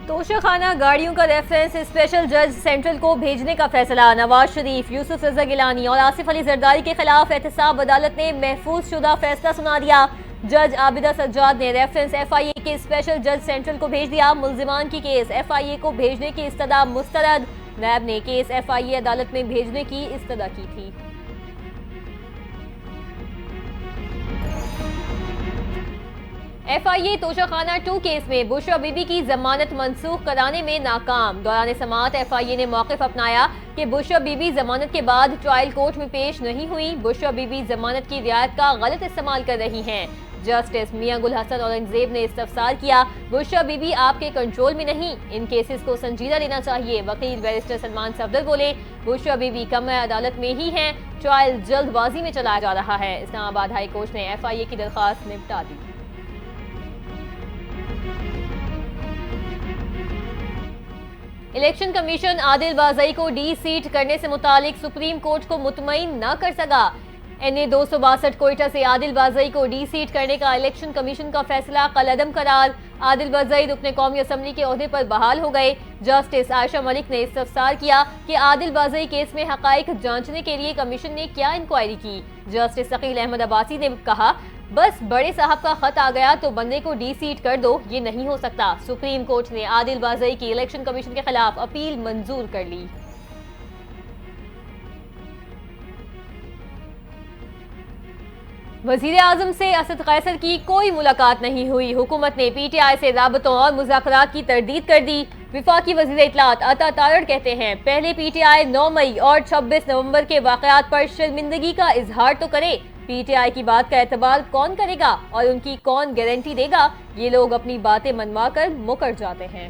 توشہ خانہ گاڑیوں کا ریفرنس اسپیشل جج سینٹرل کو بھیجنے کا فیصلہ۔ نواز شریف، یوسف رضا گیلانی اور آصف علی زرداری کے خلاف احتساب عدالت نے محفوظ شدہ فیصلہ سنا دیا۔ جج عابدہ سجاد نے ریفرنس ایف آئی اے کے اسپیشل جج سینٹرل کو بھیج دیا۔ ملزمان کی کیس ایف آئی اے کو بھیجنے کی استدعا مسترد۔ نیب نے کیس ایف آئی اے عدالت میں بھیجنے کی استدعا کی تھی۔ ایف آئی اے توشہ خانہ 2 کیس میں بشرا بی بی کی ضمانت منسوخ کرانے میں ناکام۔ دوران سماعت ایف آئی اے نے موقف اپنایا کہ بشرا بی بی ضمانت کے بعد ٹرائل کورٹ میں پیش نہیں ہوئی۔ بشرا بی بی ضمانت کی رعایت کا غلط استعمال کر رہی ہیں۔ جسٹس میاں گل حسن اورنگزیب نے استفسار کیا، بشرا بی بی آپ کے کنٹرول میں نہیں، ان کیسز کو سنجیدہ لینا چاہیے۔ وکیل بیرسٹر سلمان صفدر بولے، بشرا بی بی کمرہ عدالت میں ہی ہیں، ٹرائل جلد بازی میں چلایا جا رہا ہے۔ اسلام آباد ہائی کورٹ نے ایف آئی اے کی درخواست نمٹا دی۔ الیکشن کمیشن عادل بازئی کو ڈی سیٹ کرنے سے متعلق سپریم کورٹ کو مطمئن نہ کر سکا۔ این اے 262 کوئٹہ سے عادل بازئی کو ڈی سیٹ کرنے کا الیکشن کمیشن کا فیصلہ کالعدم قرار۔ عادل بازئی رکن قومی اسمبلی کے عہدے پر بحال ہو گئے۔ جسٹس عائشہ ملک نے استفسار کیا کہ عادل بازئی کیس میں حقائق جانچنے کے لیے کمیشن نے کیا انکوائری کی۔ جسٹس ثقیل احمد عباسی نے کہا، بس بڑے صاحب کا خط آ گیا تو بندے کو ڈی سیٹ کر دو، یہ نہیں ہو سکتا۔ سپریم کورٹ نے عادل بازئی کی الیکشن کمیشن کے خلاف اپیل منظور کر لی۔ وزیر اعظم سے اسد قیصر کی کوئی ملاقات نہیں ہوئی۔ حکومت نے پی ٹی آئی سے رابطوں اور مذاکرات کی تردید کر دی۔ وفاقی وزیر اطلاعات عطا تارڑ کہتے ہیں، پہلے پی ٹی آئی 9 مئی اور 26 نومبر کے واقعات پر شرمندگی کا اظہار تو کرے، پی ٹی آئی کی بات کا اعتبار کون کرے گا اور ان کی کون گارنٹی دے گا؟ یہ لوگ اپنی باتیں منوا کر مکر جاتے ہیں۔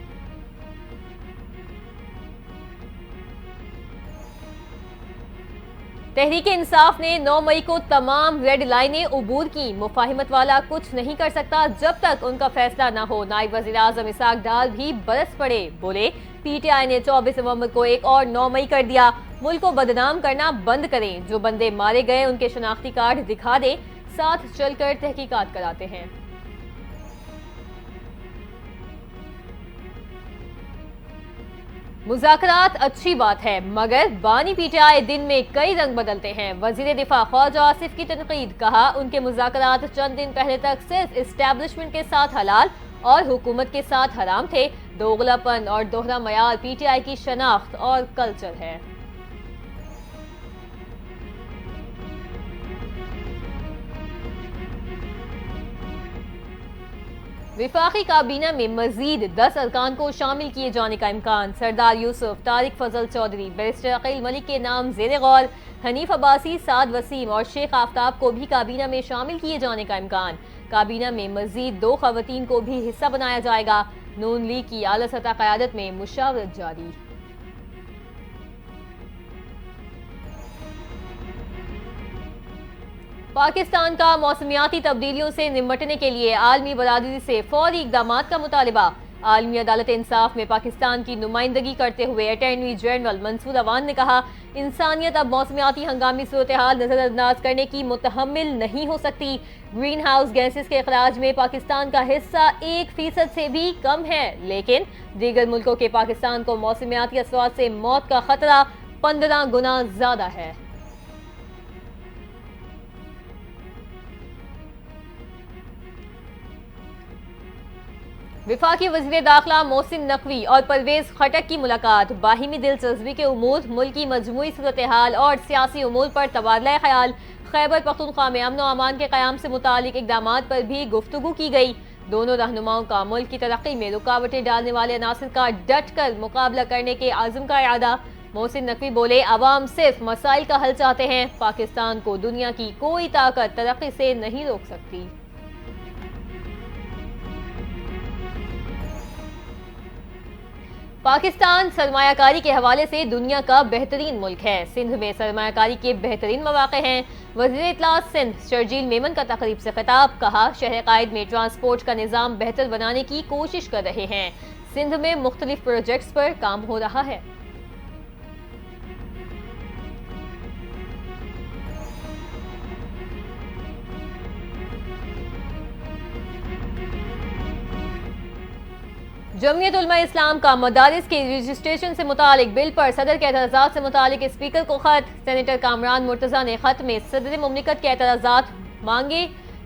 تحریک انصاف نے 9 مئی کو تمام ریڈ لائنیں عبور کی۔ مفاہمت والا کچھ نہیں کر سکتا جب تک ان کا فیصلہ نہ ہو۔ نائب وزیر اعظم اسحاق ڈار بھی برس پڑے، بولے پی ٹی آئی نے 24 نومبر کو ایک اور 9 مئی کر دیا۔ ملک کو بدنام کرنا بند کریں، جو بندے مارے گئے ان کے شناختی کارڈ دکھا دیں، ساتھ چل کر تحقیقات کراتے ہیں۔ مذاکرات اچھی بات ہے، مگر بانی پی ٹی آئی دن میں کئی رنگ بدلتے ہیں۔ وزیر دفاع خواجہ آصف کی تنقید، کہا ان کے مذاکرات چند دن پہلے تک صرف اسٹیبلشمنٹ کے ساتھ حلال اور حکومت کے ساتھ حرام تھے۔ دوغلا پن اور دوہرا معیار پی ٹی آئی کی شناخت اور کلچر ہے۔ وفاقی کابینہ میں مزید 10 ارکان کو شامل کیے جانے کا امکان۔ سردار یوسف، طارق فضل چودھری، بیرسٹر عقیل ملک کے نام زیر غور۔ حنیف عباسی، سعد وسیم اور شیخ آفتاب کو بھی کابینہ میں شامل کیے جانے کا امکان۔ کابینہ میں مزید 2 خواتین کو بھی حصہ بنایا جائے گا۔ نون لیگ کی اعلیٰ سطح قیادت میں مشاورت جاری۔ پاکستان کا موسمیاتی تبدیلیوں سے نمٹنے کے لیے عالمی برادری سے فوری اقدامات کا مطالبہ۔ عالمی عدالت انصاف میں پاکستان کی نمائندگی کرتے ہوئے اٹارنی جنرل منصور عوان نے کہا، انسانیت اب موسمیاتی ہنگامی صورتحال نظر انداز کرنے کی متحمل نہیں ہو سکتی۔ گرین ہاؤس گیسز کے اخراج میں پاکستان کا حصہ 1% سے بھی کم ہے، لیکن دیگر ملکوں کے پاکستان کو موسمیاتی اثرات سے موت کا خطرہ 15 گنا زیادہ ہے۔ وفاقی وزیر داخلہ محسن نقوی اور پرویز خٹک کی ملاقات۔ باہمی دلچسپی کے امور، ملکی مجموعی صورتحال اور سیاسی امور پر تبادلہ خیال۔ خیبر پختونخوا میں امن و امان کے قیام سے متعلق اقدامات پر بھی گفتگو کی گئی۔ دونوں رہنماؤں کا ملک کی ترقی میں رکاوٹیں ڈالنے والے عناصر کا ڈٹ کر مقابلہ کرنے کے عزم کا اعادہ۔ محسن نقوی بولے، عوام صرف مسائل کا حل چاہتے ہیں، پاکستان کو دنیا کی کوئی طاقت ترقی سے نہیں روک سکتی۔ پاکستان سرمایہ کاری کے حوالے سے دنیا کا بہترین ملک ہے۔ سندھ میں سرمایہ کاری کے بہترین مواقع ہیں۔ وزیر اطلاعات سندھ شرجیل میمن کا تقریب سے خطاب، کہا شہر قائد میں ٹرانسپورٹ کا نظام بہتر بنانے کی کوشش کر رہے ہیں۔ سندھ میں مختلف پروجیکٹس پر کام ہو رہا ہے۔ جمعیت علماء اسلام کا مدارس کے رجسٹریشن سے متعلق بل پر صدر کے اعتراضات سے متعلق اسپیکر کو خط۔ سینیٹر کامران مرتضیٰ نے خط میں صدر مملکت کے اعتراضات مانگے۔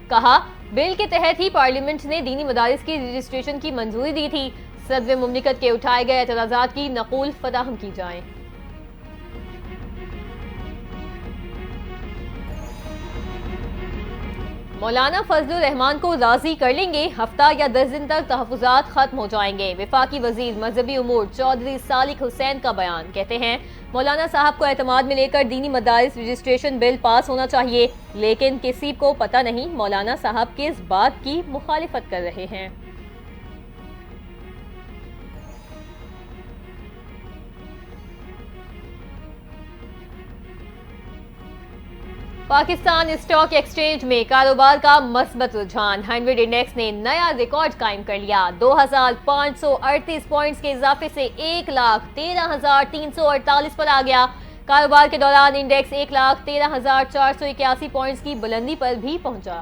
کہا بل کے تحت ہی پارلیمنٹ نے دینی مدارس کی رجسٹریشن کی منظوری دی تھی۔ صدر مملکت کے اٹھائے گئے اعتراضات کی نقول فراہم کی جائیں۔ مولانا فضل الرحمان کو راضی کر لیں گے، ہفتہ یا 10 دن تک تحفظات ختم ہو جائیں گے۔ وفاقی وزیر مذہبی امور چودھری صالح حسین کا بیان۔ کہتے ہیں مولانا صاحب کو اعتماد میں لے کر دینی مدارس رجسٹریشن بل پاس ہونا چاہیے، لیکن کسی کو پتہ نہیں مولانا صاحب کس بات کی مخالفت کر رہے ہیں۔ پاکستان اسٹاک ایکسچینج میں کاروبار کا مثبت رجحان۔ 100 انڈیکس نے نیا ریکارڈ قائم کر لیا۔ 2538 پوائنٹس کے اضافے سے 1,13,348 پر آ گیا۔ کاروبار کے دوران انڈیکس 1,13,481 پوائنٹس کی بلندی پر بھی پہنچا۔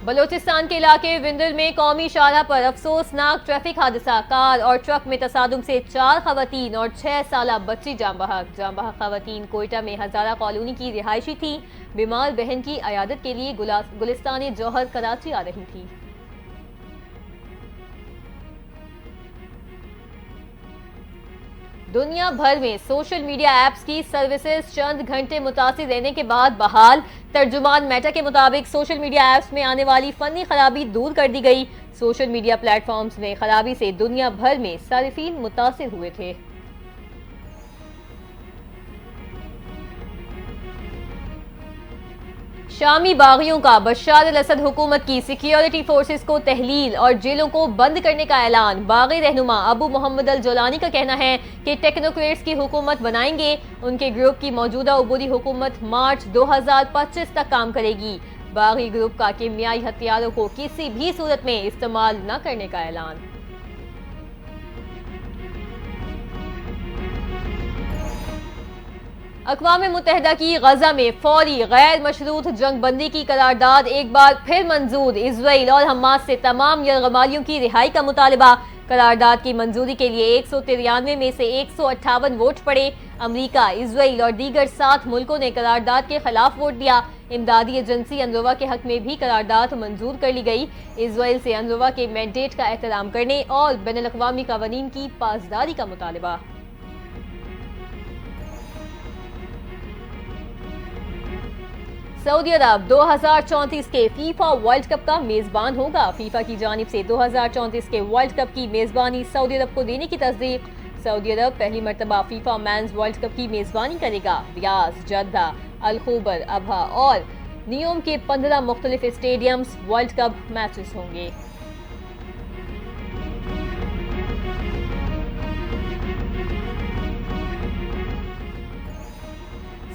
بلوچستان کے علاقے وندر میں قومی شاہراہ پر افسوسناک ٹریفک حادثہ۔ کار اور ٹرک میں تصادم سے 4 خواتین اور 6 سالہ بچی جاں بحق۔ جاں بحق خواتین کوئٹہ میں ہزارہ کالونی کی رہائشی تھیں، بیمار بہن کی عیادت کے لیے گلستان جوہر کراچی آ رہی تھیں۔ دنیا بھر میں سوشل میڈیا ایپس کی سروسز چند گھنٹے متاثر رہنے کے بعد بحال۔ ترجمان میٹا کے مطابق سوشل میڈیا ایپس میں آنے والی فنی خرابی دور کر دی گئی۔ سوشل میڈیا پلیٹ فارمز میں خرابی سے دنیا بھر میں صارفین متاثر ہوئے تھے۔ شامی باغیوں کا بشار الاسد حکومت کی سیکیورٹی فورسز کو تحلیل اور جیلوں کو بند کرنے کا اعلان۔ باغی رہنما ابو محمد الجولانی کا کہنا ہے کہ ٹیکنوکریٹس کی حکومت بنائیں گے۔ ان کے گروپ کی موجودہ عبوری حکومت مارچ 2025 تک کام کرے گی۔ باغی گروپ کا کیمیائی ہتھیاروں کو کسی بھی صورت میں استعمال نہ کرنے کا اعلان۔ اقوام متحدہ کی غزہ میں فوری غیر مشروط جنگ بندی کی قرارداد ایک بار پھر منظور۔ اسرائیل اور حماس سے تمام یرغمالیوں کی رہائی کا مطالبہ۔ قرارداد کی منظوری کے لیے 193 میں سے 158 ووٹ پڑے۔ امریکہ، اسرائیل اور دیگر 7 ملکوں نے قرارداد کے خلاف ووٹ دیا۔ امدادی ایجنسی انروا کے حق میں بھی قرارداد منظور کر لی گئی۔ اسرائیل سے انروا کے مینڈیٹ کا احترام کرنے اور بین الاقوامی قوانین کی پاسداری کا مطالبہ۔ سعودی عرب 2034 کے فیفا ورلڈ کپ کا میزبان ہوگا۔ فیفا کی جانب سے 2034 کے ورلڈ کپ کی میزبانی سعودی عرب کو دینے کی تصدیق۔ سعودی عرب پہلی مرتبہ فیفا مینز ورلڈ کپ کی میزبانی کرے گا۔ ریاض، جدہ، الخوبر، ابہا اور نیوم کے 15 مختلف اسٹیڈیمز ورلڈ کپ میچز ہوں گے۔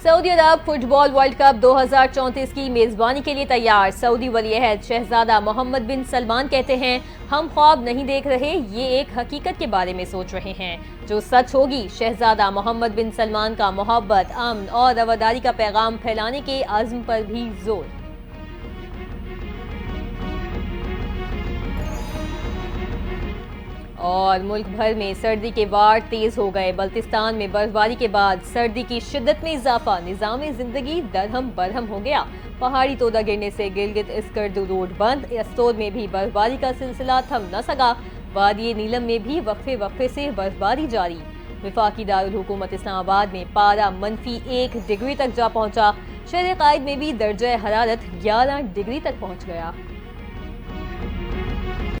سعودی عرب فٹ بال ورلڈ کپ 2034 کی میزبانی کے لیے تیار۔ سعودی ولی عہد شہزادہ محمد بن سلمان کہتے ہیں ہم خواب نہیں دیکھ رہے، یہ ایک حقیقت کے بارے میں سوچ رہے ہیں جو سچ ہوگی۔ شہزادہ محمد بن سلمان کا محبت، امن اور رواداری کا پیغام پھیلانے کے عزم پر بھی زور۔ اور ملک بھر میں سردی کے وار تیز ہو گئے۔ بلتستان میں برفباری کے بعد سردی کی شدت میں اضافہ، نظام زندگی درہم برہم ہو گیا۔ پہاڑی تودہ گرنے سے گلگت اسکردو روڈ بند۔ استور میں بھی برفباری کا سلسلہ تھم نہ سکا۔ وادی نیلم میں بھی وقفے وقفے سے برفباری جاری۔ وفاقی دارالحکومت اسلام آباد میں پارہ -1 ڈگری تک جا پہنچا۔ شہر قائد میں بھی درجہ حرارت 11 ڈگری تک پہنچ گیا۔